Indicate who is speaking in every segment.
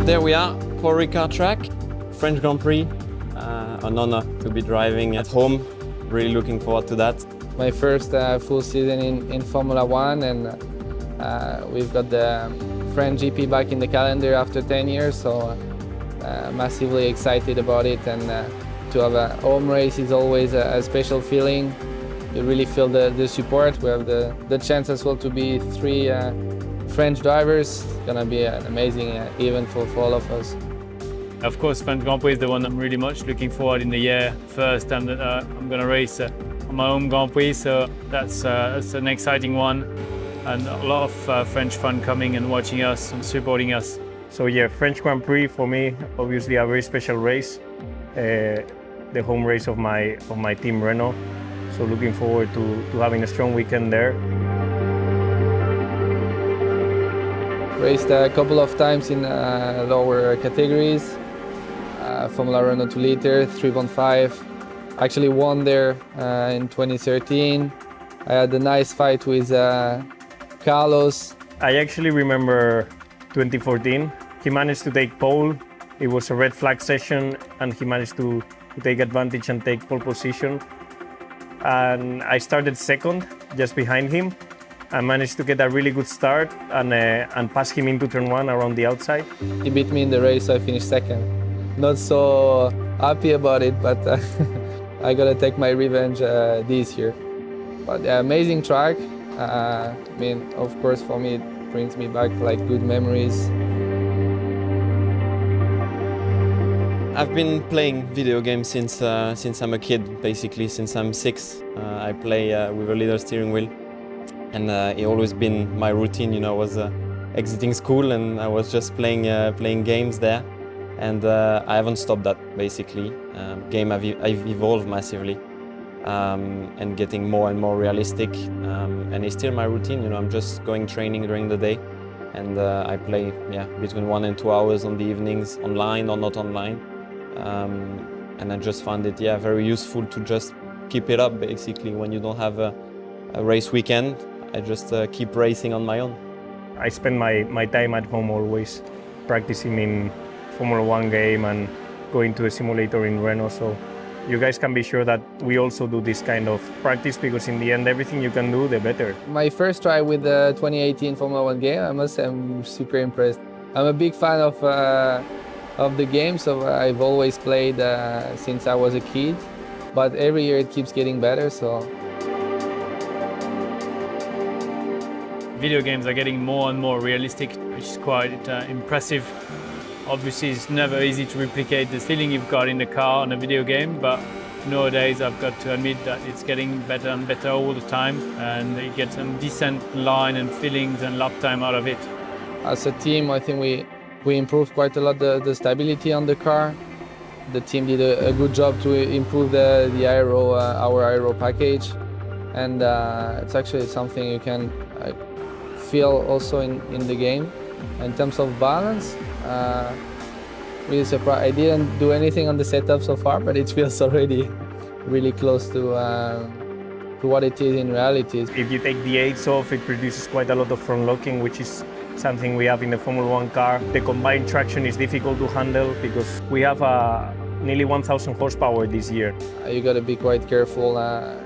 Speaker 1: There we are, Paul Ricard track, French Grand Prix. An honor to be driving at home. Really looking forward to that.
Speaker 2: My first full season in Formula One, and we've got the French GP back in the calendar after 10 years, so massively excited about it. And to have a home race is always a special feeling. You really feel the support. We have the chance as well to be three French drivers. It's gonna be an amazing event for all of us.
Speaker 3: Of course, French Grand Prix is the one I'm really much looking forward in the year. First time that I'm going to race on my home Grand Prix, so that's an exciting one. And a lot of French fun coming and watching us and supporting us.
Speaker 4: So yeah, French Grand Prix for me, obviously a very special race. The home race of my team Renault. So looking forward to having a strong weekend there.
Speaker 2: Raced a couple of times in lower categories. Formula Renault 2 liter, 3.5. Actually won there in 2013. I had a nice fight with Carlos.
Speaker 4: I actually remember 2014. He managed to take pole. It was a red flag session and he managed to take advantage and take pole position. And I started second, just behind him. I managed to get a really good start and pass him into turn one around the outside.
Speaker 2: He beat me in the race, so I finished second. Not so happy about it, but I gotta take my revenge this year. But amazing track. I mean, of course, for me, it brings me back like good memories.
Speaker 1: I've been playing video games since I'm a kid, basically, since I'm 6. I play with a little steering wheel. And it always been my routine, you know, I was exiting school and I was just playing games there. And I haven't stopped that, basically. I've evolved massively and getting more and more realistic. And it's still my routine, you know, I'm just going training during the day. And I play, between 1 and 2 hours on the evenings, online or not online. And I just found it, very useful to just keep it up, basically, when you don't have a race weekend. I just keep racing on my own.
Speaker 4: I spend my time at home always practicing in Formula One game and going to a simulator in Renault. So you guys can be sure that we also do this kind of practice because in the end, everything you can do, the better.
Speaker 2: My first try with the 2018 Formula One game, I must say I'm super impressed. I'm a big fan of the game, so I've always played since I was a kid. But every year it keeps getting better, so.
Speaker 3: Video games are getting more and more realistic, which is quite impressive. Obviously, it's never easy to replicate the feeling you've got in the car on a video game, but nowadays I've got to admit that it's getting better and better all the time, and you get some decent line and feelings and lap time out of it.
Speaker 2: As a team, I think we improved quite a lot the stability on the car. The team did a good job to improve the aero, our aero package, and it's actually something you can feel also in the game. In terms of balance, really surprised. I didn't do anything on the setup so far, but it feels already really close to what it is in reality.
Speaker 4: If you take the aids off, it produces quite a lot of front locking, which is something we have in the Formula One car. The combined traction is difficult to handle because we have nearly 1,000 horsepower this year.
Speaker 2: You got to be quite careful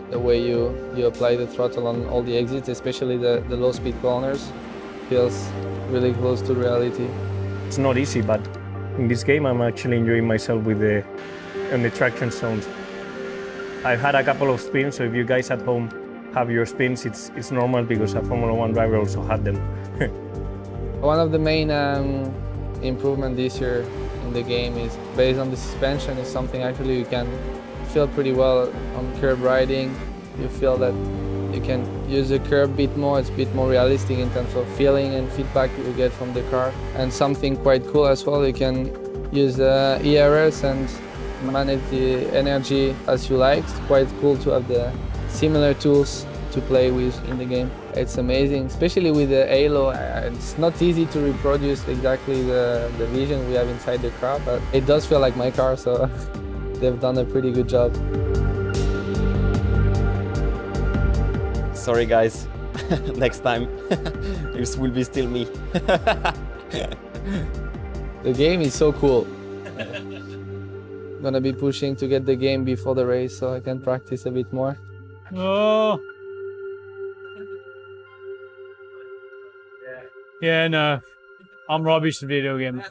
Speaker 2: the way you apply the throttle on all the exits, especially the low-speed corners. Feels really close to reality.
Speaker 4: It's not easy, but in this game I'm actually enjoying myself with the traction zones. I've had a couple of spins, so if you guys at home have your spins, it's normal because a Formula One driver also had them.
Speaker 2: One of the main improvements this year in the game is based on the suspension. Is something actually you can feel pretty well on curb riding. You feel that you can use the curb a bit more. It's a bit more realistic in terms of feeling and feedback you get from the car. And something quite cool as well, you can use the ERS and manage the energy as you like. It's quite cool to have the similar tools to play with in the game. It's amazing, especially with the halo. It's not easy to reproduce exactly the vision we have inside the car, but it does feel like my car, so they've done a pretty good job.
Speaker 1: Sorry guys, next time this will be still me.
Speaker 2: The game is so cool. Gonna be pushing to get the game before the race so I can practice a bit more.
Speaker 3: Oh. Yeah, no. I'm rubbish at video games.